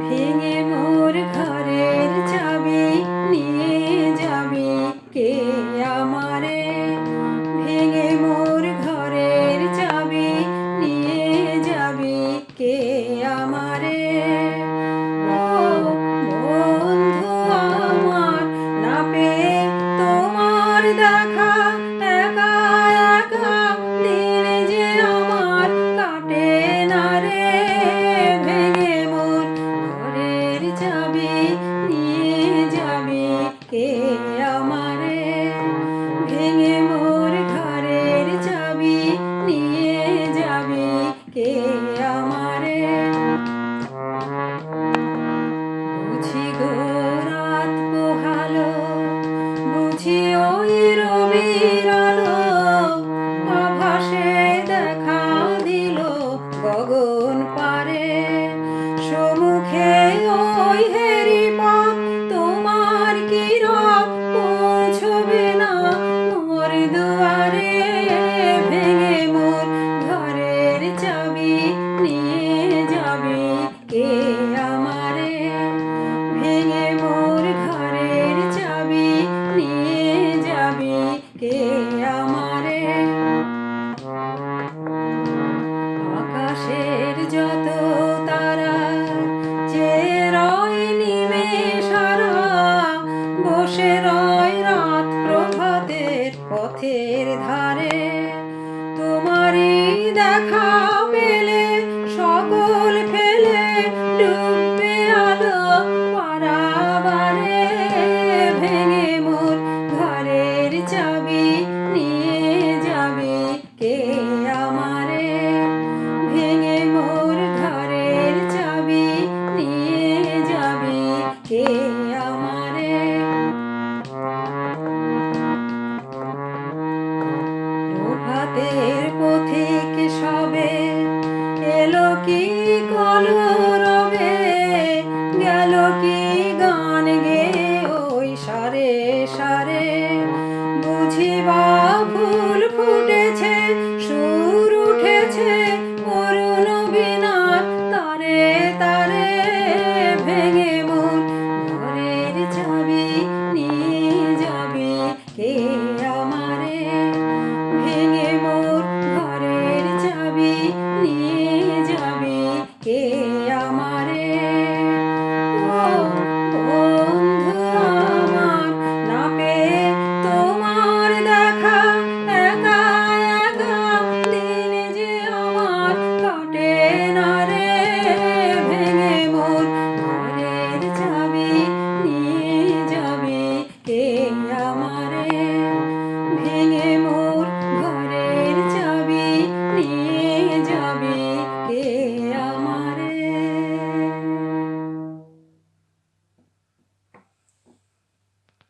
ভেঙে মোর ঘরের চাবি নিয়ে যাবি কে আমারে? ভেঙে মোর ঘরের চাবি নিয়ে যাবি কে আমারে? ও বন্ধু আমার, না পেয়ে তোমার দেখা, একা একা দিন যে আমার কাটে না রে। ভেঙে মোর ঘরের চাবি নিয়ে যাবি কে আমারে? ভেঙে মোর ঘরের চাবি নিয়ে যাবি কে আমারে? বুঝি গো রাত পোহালো, বুঝি ওই রবির আলো, আভাসে দেখা দিল গগন পারে। সম্মুখে ওই হেরি পথ, তোমার কি রথ পৌঁছবে না মোর দুয়ারে? ভেঙে মোর ঘরের চাবি নিয়ে যাবি কে আমারে? ভেঙে মোর ঘরের চাবি নিয়ে যাবি কে আমারে? আকাশের যত তারা চেয়ে রয় নিমেষারা, বসে রয় রাত প্রভাতের পথের ধারে। তোমারই দেখা পেলে সকল ফেলে ডুববে আলো পারাবারে। ভেঙে মোর ঘরের চাবি নিয়ে যাবি কে আমারে? ভেঙে মোর ঘরের চাবি নিয়ে যাবি কে আমারে? প্রভাতের পথিক সবে এলো কি কলো